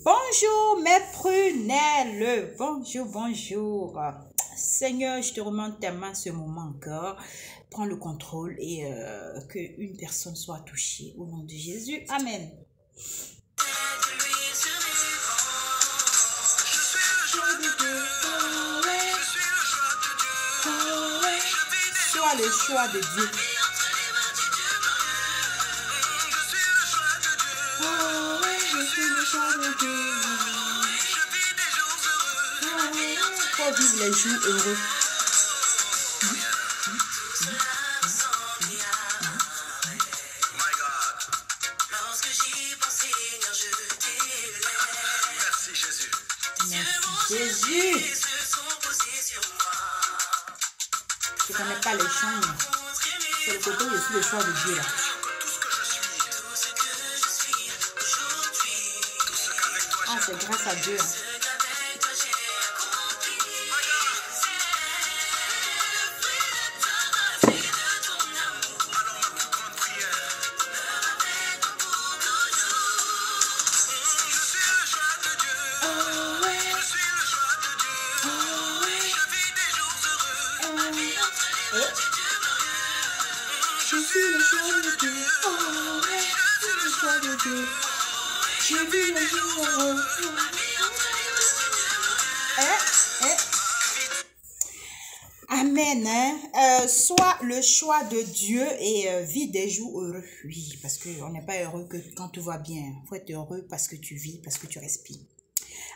Bonjour mes prunelles, bonjour, bonjour. Seigneur, je te remercie tellement ce moment encore. Prends le contrôle et qu'une personne soit touchée au nom de Jésus. Amen. Sois le choix de Dieu. Faut vivre les jours heureux. Merci Jésus. Merci Jésus. Je ne connais pas les chants, mais c'est le côté où je suis le choix de Dieu là. Ah, c'est grâce à Dieu. Je suis le choix de Dieu. Oh, je suis le choix de Dieu. Je vis le jour heureux. Amen. Hein? Sois le choix de Dieu et vis des jours heureux. Oui, parce qu'on n'est pas heureux que quand tout va bien. Il faut être heureux parce que tu vis, parce que tu respires.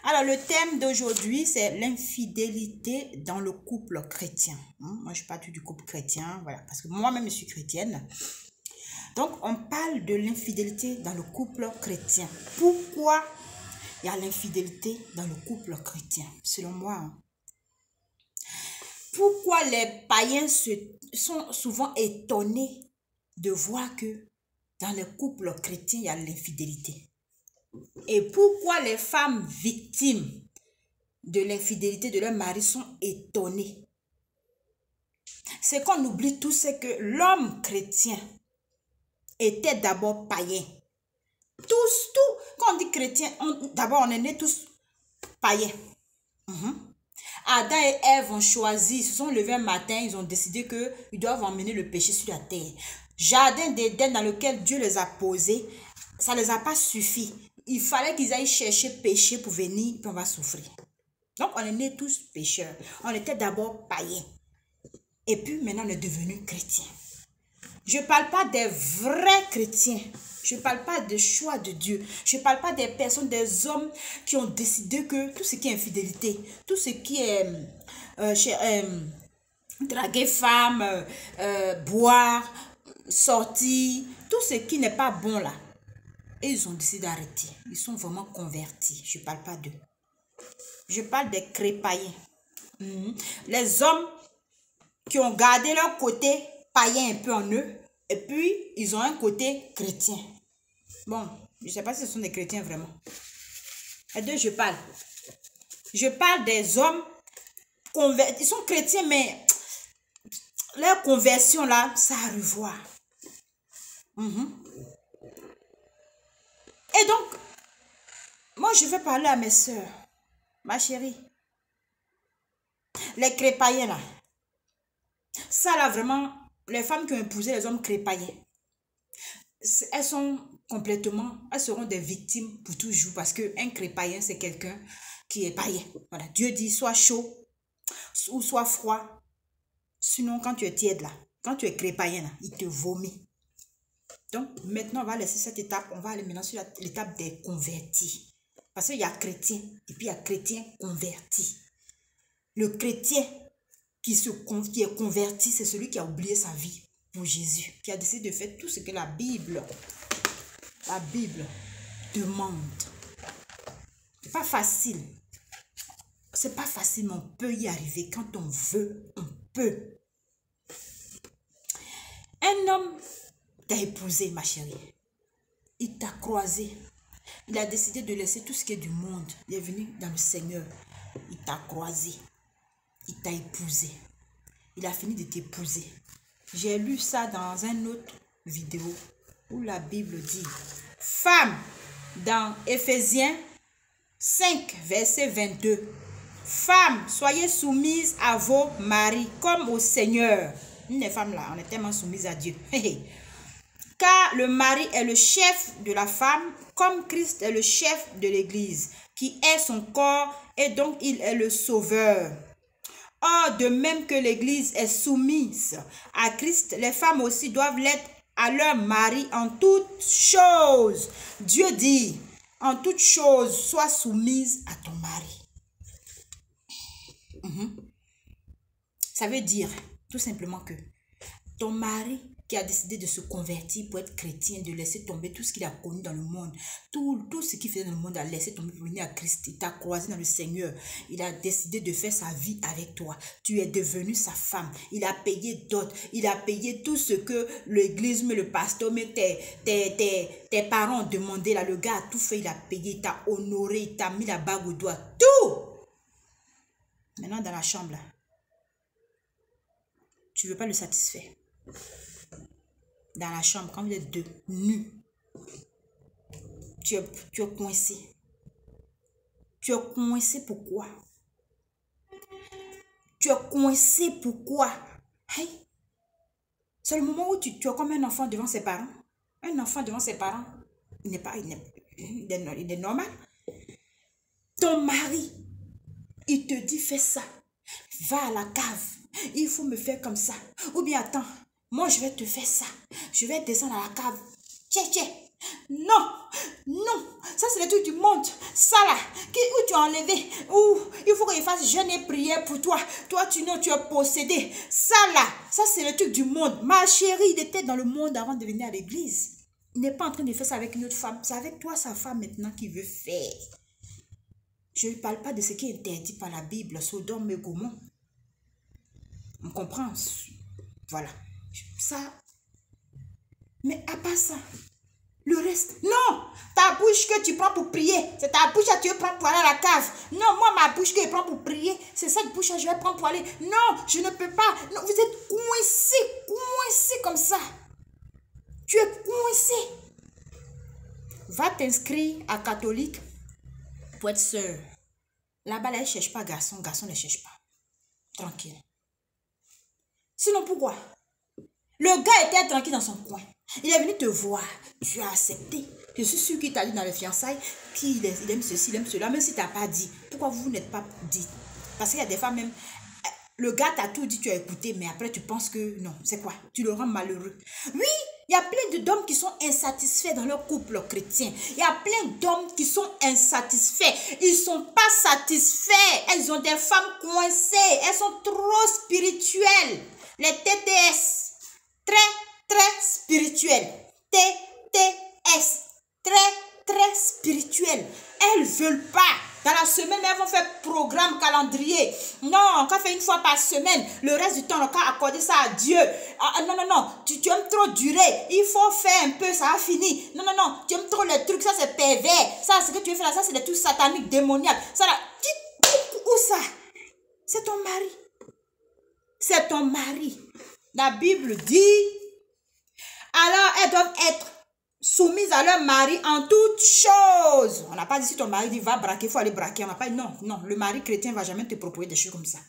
Alors, le thème d'aujourd'hui, c'est l'infidélité dans le couple chrétien. Moi, je parle du couple chrétien, voilà, parce que moi-même, je suis chrétienne. Donc, on parle de l'infidélité dans le couple chrétien. Pourquoi il y a l'infidélité dans le couple chrétien, selon moi? Pourquoi les païens sont souvent étonnés de voir que dans le couple chrétien, il y a l'infidélité? Et pourquoi les femmes victimes de l'infidélité de leur mari sont étonnées? Ce qu'on oublie tout, c'est que l'homme chrétien était d'abord païen. Quand on dit chrétien, d'abord on est nés tous païens. Adam et Ève ont choisi, ils se sont levés un matin, ils ont décidé qu'ils doivent emmener le péché sur la terre. Jardin d'Éden dans lequel Dieu les a posés, ça ne les a pas suffi. Il fallait qu'ils aillent chercher péché pour venir, puis on va souffrir. Donc, on est nés tous pécheurs. On était d'abord païens. Et puis, maintenant, on est devenus chrétiens. Je ne parle pas des vrais chrétiens. Je ne parle pas de choix de Dieu. Je ne parle pas des personnes, des hommes qui ont décidé que tout ce qui est infidélité, tout ce qui est draguer femme, boire, sortir, tout ce qui n'est pas bon là. Et ils ont décidé d'arrêter. Ils sont vraiment convertis. Je ne parle pas d'eux. Je parle des crépaïens. Les hommes qui ont gardé leur côté païen un peu en eux. Et puis, ils ont un côté chrétien. Bon, je ne sais pas si ce sont des chrétiens vraiment. Et d'eux, je parle. Je parle des hommes convertis. Ils sont chrétiens, mais leur conversion là, ça a à revoir. Et donc, moi, je vais parler à mes soeurs, ma chérie. Les crépaïens, là. Ça, là, vraiment, les femmes qui ont épousé les hommes crépaïens, elles seront des victimes pour toujours. Parce qu'un crépaïen, c'est quelqu'un qui est païen. Voilà. Dieu dit, soit chaud ou soit froid. Sinon, quand tu es tiède, là, quand tu es crépaïen, là, il te vomit. Donc, maintenant, on va laisser cette étape. On va aller maintenant sur l'étape des convertis. Parce qu'il y a chrétien et puis il y a chrétien converti. Le chrétien qui est converti, c'est celui qui a oublié sa vie pour Jésus. Qui a décidé de faire tout ce que la Bible demande. C'est pas facile. C'est pas facile, mais on peut y arriver. Quand on veut, on peut. Un homme t'a épousé, ma chérie. Il t'a croisé. Il a décidé de laisser tout ce qui est du monde. Il est venu dans le Seigneur. Il t'a croisé. Il t'a épousé. Il a fini de t'épouser. J'ai lu ça dans un autre vidéo où la Bible dit, femme, dans Éphésiens 5, verset 22. Femmes, soyez soumises à vos maris comme au Seigneur. Nous, les femmes là, on est tellement soumises à Dieu. Car le mari est le chef de la femme, comme Christ est le chef de l'Église, qui est son corps et donc il est le sauveur. Or, de même que l'Église est soumise à Christ, les femmes aussi doivent l'être à leur mari en toutes choses. Dieu dit, en toutes choses, sois soumise à ton mari. Ça veut dire tout simplement que ton mari qui a décidé de se convertir pour être chrétien, de laisser tomber tout ce qu'il a connu dans le monde, tout ce qu'il faisait dans le monde, a laissé tomber pour venir à Christ. Il t'a croisé dans le Seigneur. Il a décidé de faire sa vie avec toi. Tu es devenu sa femme. Il a payé d'autres. Il a payé tout ce que l'église, mais le pasteur, mais tes parents ont demandé. Là, le gars a tout fait. Il a payé. Il t'a honoré. Il t'a mis la bague au doigt. Tout. Maintenant, dans la chambre, là, tu ne veux pas le satisfaire. Dans la chambre, quand vous êtes deux, nus, tu es coincé. Tu es coincé pourquoi? Tu es coincé pourquoi? Hey, c'est le moment où tu es comme un enfant devant ses parents. Un enfant devant ses parents, il est normal. Ton mari, il te dit fais ça. Va à la cave. Il faut me faire comme ça. Ou bien attends. Moi, je vais te faire ça. Je vais descendre à la cave. Tchè. Non. Non. Ça, c'est le truc du monde. Ça, là. Où tu as enlevé. Où il faut qu'il fasse jeûne et prière pour toi. Toi, tu es possédé. Ça, là. Ça, c'est le truc du monde. Ma chérie, il était dans le monde avant de venir à l'église. Il n'est pas en train de faire ça avec une autre femme. C'est avec toi, sa femme, maintenant, qu'il veut faire. Je ne parle pas de ce qui est interdit par la Bible. Sodome et Gomorrhe. On comprend. Voilà. Ça. Mais à part ça, le reste, non, ta bouche que tu prends pour prier, c'est ta bouche que tu prends pour aller à la cave. Non, moi, ma bouche que je prends pour prier, c'est cette bouche que je vais prendre pour aller. Non, je ne peux pas. Non, vous êtes coincé comme ça. Tu es coincé. Va t'inscrire à catholique pour être sœur. Là-bas, elle ne cherche pas garçon ne cherche pas. Tranquille. Sinon, pourquoi? Le gars était tranquille dans son coin. Il est venu te voir. Tu as accepté. Je suis sûre qu'il t'a dit dans les fiançailles qu'il aime ceci, il aime cela. Même si tu n'as pas dit. Pourquoi vous n'êtes pas dit? Parce qu'il y a des fois même... Le gars t'a tout dit, tu as écouté. Mais après, tu penses que... Non, c'est quoi? Tu le rends malheureux. Oui, il y a plein d'hommes qui sont insatisfaits dans leur couple chrétien. Il y a plein d'hommes qui sont insatisfaits. Ils ne sont pas satisfaits. Elles ont des femmes coincées. Elles sont trop spirituelles. Les TTS. Très spirituel. TTS. Très spirituel. Elles veulent pas. Dans la semaine, elles vont faire programme, calendrier. Non, quand fait une fois par semaine, le reste du temps, on va accorder ça à Dieu. Non. Tu aimes trop durer. Il faut faire un peu, ça a fini. Non. Tu aimes trop les trucs, ça c'est pervers. Ça, ce que tu veux faire là, ça c'est des trucs sataniques, démoniaques. Ça là, où ça? C'est ton mari. C'est ton mari. La Bible dit, alors elles doivent être soumises à leur mari en toutes choses. On n'a pas dit si ton mari dit va braquer, il faut aller braquer. On n'a pas dit non. Le mari chrétien ne va jamais te proposer des choses comme ça.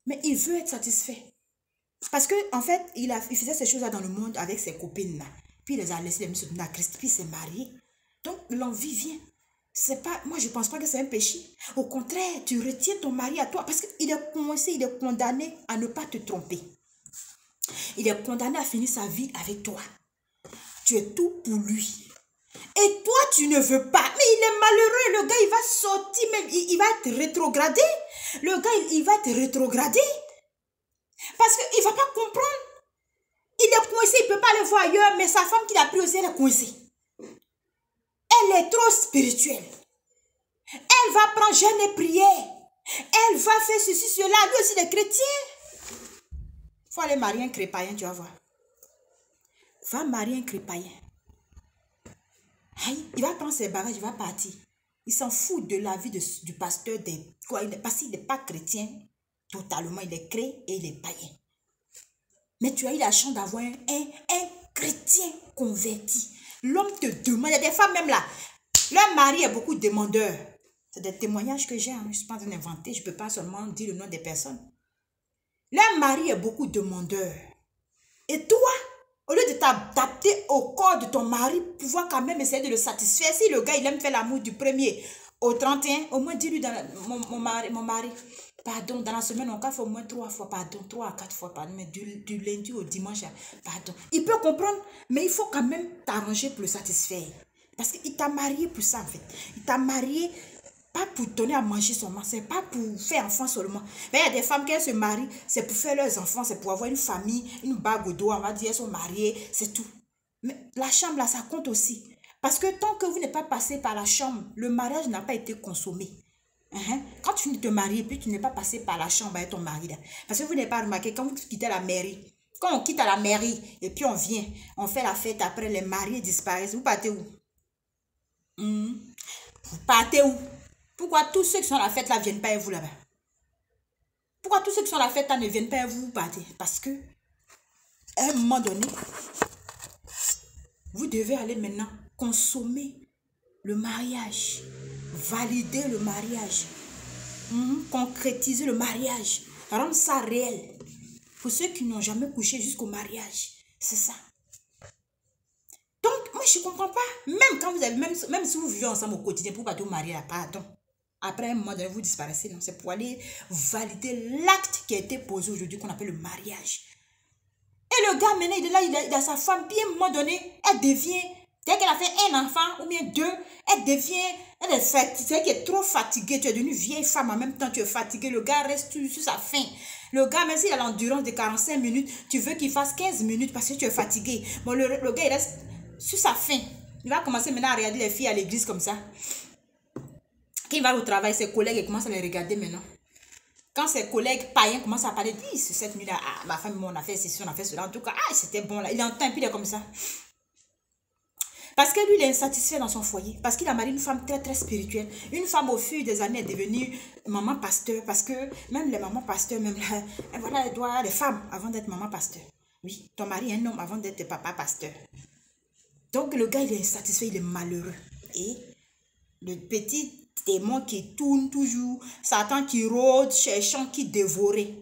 Mais il veut être satisfait. Parce que en fait, il faisait ces choses-là dans le monde avec ses copines là. Puis il les a laissées, les mis à Christ, puis il s'est marié. Donc l'envie vient. C'est pas, moi je ne pense pas que c'est un péché. Au contraire, tu retiens ton mari à toi parce qu'il est coincé, il est condamné à ne pas te tromper. Il est condamné à finir sa vie avec toi. Tu es tout pour lui. Et toi, tu ne veux pas. Mais il est malheureux. Le gars, il va sortir même. Il va être rétrogradé. Le gars, il va être rétrogradé. Parce qu'il ne va pas comprendre. Il est coincé, il ne peut pas aller voir ailleurs. Mais sa femme qu'il a pris aussi, elle est coincée. Elle est trop spirituelle. Elle va prendre jeûne et prière. Elle va faire ceci, cela. Lui aussi, il est chrétien. Il faut aller marier un crépaïen, tu vas voir. Va marier un crépaïen. Il va prendre ses bagages, il va partir. Il s'en fout de la vie du pasteur. Parce qu'il n'est pas chrétien totalement. Il est chrétien et il est païen. Mais tu as eu la chance d'avoir un chrétien converti. L'homme te demande. Il y a des femmes même là. Leur mari est beaucoup demandeur. C'est des témoignages que j'ai, hein. Je ne suis pas en train d'inventer, je ne peux pas seulement dire le nom des personnes. Le mari est beaucoup demandeur. Et toi, au lieu de t'adapter au corps de ton mari, pouvoir quand même essayer de le satisfaire. Si le gars, il aime faire l'amour du 1er au 31, au moins dis-lui, mon mari, pardon, dans la semaine, on fait au moins 3 fois, pardon, 3 à 4 fois, pardon, mais du lundi au dimanche, pardon. Il peut comprendre, mais il faut quand même t'arranger pour le satisfaire. Parce qu'il t'a marié pour ça, en fait. Il t'a marié pas pour donner à manger seulement, c'est pas pour faire enfant seulement. Mais il y a des femmes qui se marient, c'est pour faire leurs enfants, c'est pour avoir une famille, une bague au doigt, on va dire, elles sont mariées, c'est tout. Mais la chambre, là, ça compte aussi. Parce que tant que vous n'êtes pas passé par la chambre, le mariage n'a pas été consommé. Quand tu finis de te marier, puis tu n'es pas passé par la chambre avec ton mari, là. Parce que vous n'avez pas remarqué, quand vous quittez la mairie, quand on quitte à la mairie, et puis on vient, on fait la fête, après les mariés disparaissent, vous partez où? Vous partez où? Pourquoi tous ceux qui sont à la fête là ne viennent pas à vous là-bas? Pourquoi tous ceux qui sont à la fête là ne viennent pas à vous, vous partez? Parce que, à un moment donné, vous devez aller maintenant consommer le mariage, valider le mariage, concrétiser le mariage, rendre ça réel. Pour ceux qui n'ont jamais couché jusqu'au mariage, c'est ça. Donc, moi, je ne comprends pas. Même quand vous avez, même si vous vivez ensemble au quotidien, pour pas vous marier là, pardon. Après un moment donné, vous disparaissez. Non, c'est pour aller valider l'acte qui a été posé aujourd'hui, qu'on appelle le mariage. Et le gars, maintenant, il est là, il a sa femme. Puis à un moment donné, elle devient, dès qu'elle a fait un enfant, ou bien 2, elle est fatiguée, c'est qu'elle est trop fatiguée. Tu es devenue vieille femme, en même temps, tu es fatiguée. Le gars reste sur sa faim. Le gars, même s'il a l'endurance de 45 minutes, tu veux qu'il fasse 15 minutes parce que tu es fatigué. Bon, le gars, il reste sur sa faim. Il va commencer maintenant à regarder les filles à l'église comme ça. Quand il va au travail, ses collègues commencent à les regarder maintenant. Quand ses collègues païens commencent à parler, oui, cette nuit-là, ah, ma femme, on a fait ceci, on a fait cela. En tout cas, ah, c'était bon là. Il entend et puis il est comme ça. Parce que lui, il est insatisfait dans son foyer. Parce qu'il a marié une femme très, très spirituelle. Une femme, au fil des années, est devenue maman pasteur. Parce que même les mamans pasteurs, même là, voilà, elles doivent, les femmes, avant d'être maman pasteur. Oui, ton mari est un homme avant d'être papa pasteur. Donc, le gars, il est insatisfait, il est malheureux. Et le petit démon qui tourne toujours, Satan qui rôde, cherchant qui dévorer,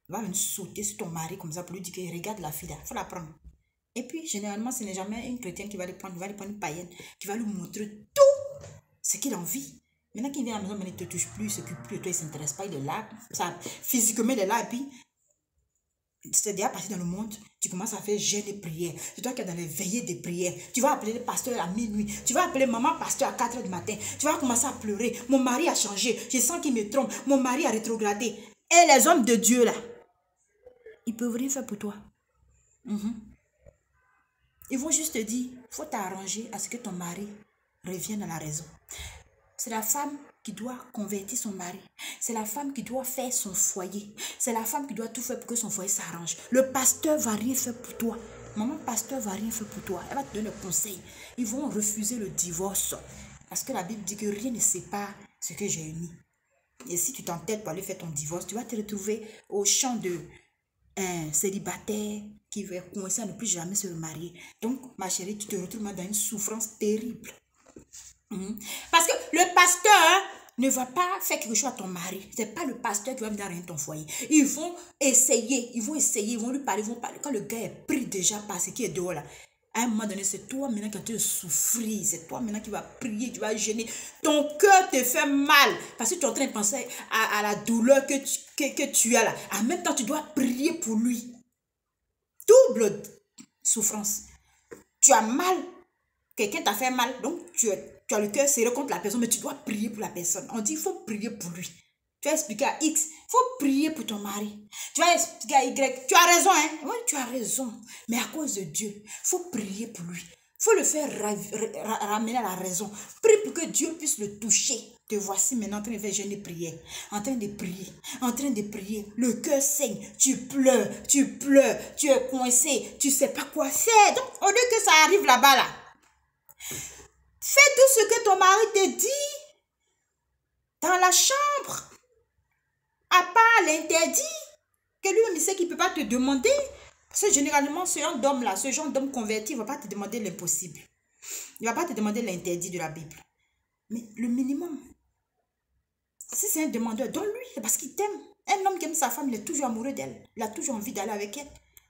va venir sauter sur ton mari comme ça pour lui dire que regarde la fille là, il faut la prendre. Et puis, généralement, ce n'est jamais une chrétienne qui va le prendre, il va le prendre une païenne, qui va lui montrer tout ce qu'il a envie. Maintenant qu'il vient à la maison, il ne te touche plus, il ne s'occupe plus de toi, il ne s'intéresse pas, il est là, ça, physiquement, il est là, et puis, c'est déjà passé dans le monde, tu commences à faire jeûne et prière. C'est toi qui es dans les veillées de prière. Tu vas appeler le pasteur à minuit. Tu vas appeler maman pasteur à 4 h du matin. Tu vas commencer à pleurer. Mon mari a changé. Je sens qu'il me trompe. Mon mari a rétrogradé. Et les hommes de Dieu là, ils peuvent rien faire pour toi. Ils vont juste te dire, il faut t'arranger à ce que ton mari revienne à la raison. C'est la femme qui doit convertir son mari. C'est la femme qui doit faire son foyer. C'est la femme qui doit tout faire pour que son foyer s'arrange. Le pasteur ne va rien faire pour toi. Maman pasteur ne va rien faire pour toi. Elle va te donner le conseil. Ils vont refuser le divorce. Parce que la Bible dit que rien ne sépare ce que j'ai uni. Et si tu t'entêtes pour aller faire ton divorce, tu vas te retrouver au champ de un célibataire qui va commencer à ne plus jamais se remarier. Donc, ma chérie, tu te retrouves dans une souffrance terrible. Parce que le pasteur ne va pas faire quelque chose à ton mari. Ce n'est pas le pasteur qui va venir dans ton foyer. Ils vont essayer, ils vont lui parler, Quand le gars est pris déjà par ce qui est dehors là, à un moment donné, c'est toi maintenant qui vas souffrir. C'est toi maintenant qui vas prier, tu vas gêner. Ton cœur te fait mal. Parce que tu es en train de penser à la douleur que tu as là. En même temps, tu dois prier pour lui. Double souffrance. Tu as mal. Quelqu'un t'a fait mal. Donc, tu as le cœur serré contre la personne, mais tu dois prier pour la personne. On dit, il faut prier pour lui. Tu vas expliquer à X, il faut prier pour ton mari. Tu vas expliquer à Y, tu as raison, hein? Oui, tu as raison. Mais à cause de Dieu, il faut prier pour lui. Il faut le faire ramener à la raison. Prie pour que Dieu puisse le toucher. Te voici maintenant en train de faire jeûne et prière. En train de prier. Le cœur saigne. Tu pleures. Tu es coincé. Tu ne sais pas quoi faire. Donc, au lieu que ça arrive là-bas, là, fais tout ce que ton mari te dit dans la chambre. À part l'interdit, que lui-même il sait qu'il ne peut pas te demander. Parce que généralement, ce genre d'homme-là, ce genre d'homme converti, ne va pas te demander l'impossible. Il ne va pas te demander l'interdit de la Bible. Mais le minimum. Si c'est un demandeur, donne-lui. C'est parce qu'il t'aime. Un homme qui aime sa femme, il est toujours amoureux d'elle. Il a toujours envie d'aller avec elle.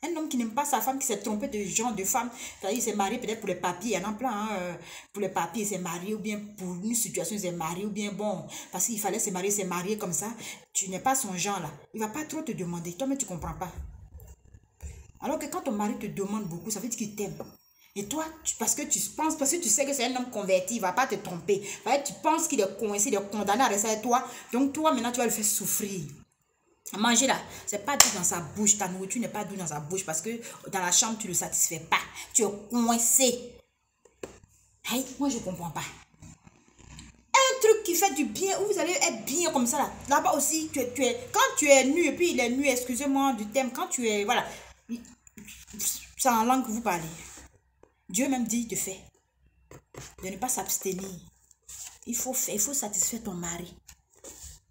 Un homme qui n'aime pas sa femme, qui s'est trompé de genre de femme, c'est-à-dire il s'est marié peut-être pour les papiers, il y en a plein, hein, pour les papiers, il s'est marié, ou bien pour une situation, il s'est marié, ou bien bon, parce qu'il fallait se marier, il s'est marié comme ça. Tu n'es pas son genre là. Il ne va pas trop te demander. Toi-même, tu ne comprends pas. Alors que quand ton mari te demande beaucoup, ça veut dire qu'il t'aime. Et toi, parce que tu penses, parce que tu sais que c'est un homme converti, il ne va pas te tromper. Tu penses qu'il est coincé, il est condamné à rester avec toi. Donc toi, maintenant, tu vas le faire souffrir. Manger là, c'est pas doux dans sa bouche. Ta nourriture n'est pas doux dans sa bouche parce que dans la chambre, tu ne le satisfais pas. Tu es coincé. Hey, moi, je ne comprends pas. Un truc qui fait du bien, où vous allez être bien comme ça là. Là-bas aussi, quand tu es nu, et puis il est nu, excusez-moi du thème, quand tu es, voilà, c'est en langue que vous parlez. Dieu même dit de faire, de ne pas s'abstenir. Il faut satisfaire ton mari.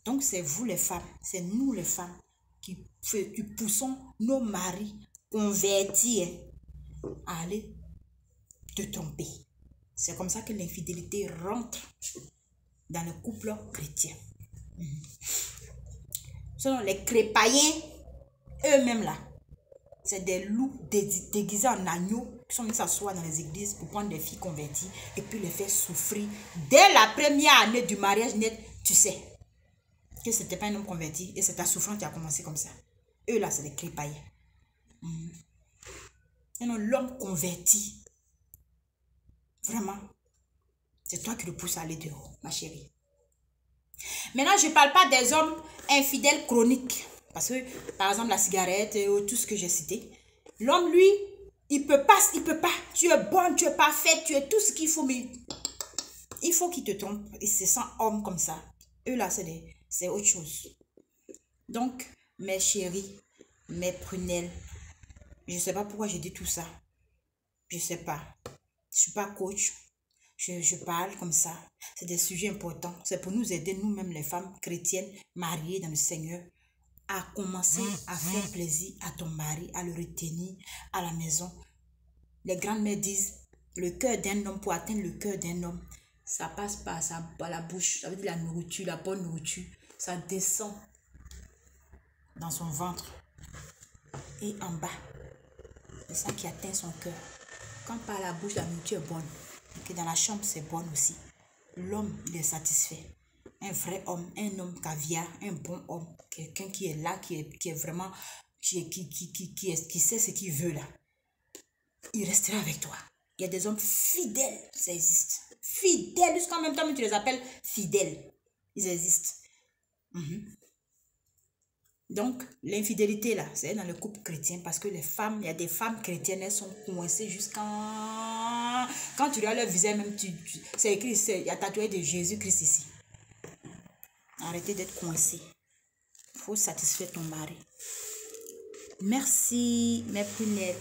Donc c'est vous les femmes, c'est nous les femmes qui poussons nos maris convertis à aller te tromper. C'est comme ça que l'infidélité rentre dans le couple chrétien. Selon les crépaillens, eux-mêmes là, c'est des loups déguisés en agneaux qui sont mis s'asseoir dans les églises pour prendre des filles converties et puis les faire souffrir. Dès la première année du mariage net, tu sais que ce n'était pas un homme converti et c'est ta souffrance qui a commencé comme ça. Eux là, c'est des crépaillens. L'homme converti, vraiment, c'est toi qui le pousses à aller dehors, ma chérie. Maintenant, je ne parle pas des hommes infidèles chroniques. Parce que, par exemple, la cigarette et tout ce que j'ai cité. L'homme, lui, il peut pas. Tu es bonne, tu es parfaite, tu es tout ce qu'il faut, mais il faut qu'il te trompe. Et c'est sans homme comme ça. Eux, là, c'est autre chose. Donc, mes chéris, mes prunelles, je ne sais pas pourquoi j'ai dit tout ça. Je ne sais pas. Je ne suis pas coach. Je parle comme ça. C'est des sujets importants. C'est pour nous aider, nous-mêmes, les femmes chrétiennes, mariées dans le Seigneur, à commencer à faire plaisir à ton mari, à le retenir à la maison. Les grandes-mères disent, le cœur d'un homme, pour atteindre le cœur d'un homme, ça passe par la bouche. Ça veut dire la nourriture, la bonne nourriture. Ça descend dans son ventre et en bas. C'est ça qui atteint son cœur. Quand par la bouche, la nourriture est bonne, et que dans la chambre, c'est bon aussi, l'homme, il est satisfait. Un vrai homme, un homme caviar, un bon homme, quelqu'un qui est là, qui est vraiment, qui sait ce qu'il veut là. Il restera avec toi. Il y a des hommes fidèles, ça existe. Fidèles, jusqu'en même temps, tu les appelles fidèles. Ils existent. Donc, l'infidélité là, c'est dans le couple chrétien parce que les femmes, il y a des femmes chrétiennes, elles sont coincées jusqu'à... Quand tu regardes leur visage, même, c'est écrit, il y a tatoué de Jésus-Christ ici. Arrêtez d'être coincé. Il faut satisfaire ton mari. Merci, mes prunelles.